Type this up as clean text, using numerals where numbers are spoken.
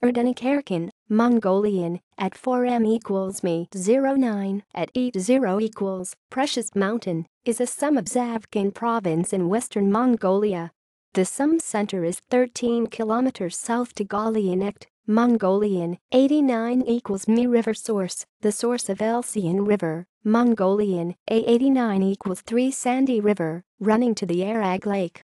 Erdenekhairkhan, Mongolian, at 4m equals me 09 at E0 equals Precious Mountain, is a sum of Zavkhan Province in western Mongolia. The sum center is 13 kilometers south to Goliin Ekh, Mongolian, 89 equals me river source, the source of Elsiin River, Mongolian, A89 equals 3 Sandy River, running to the Airag Lake.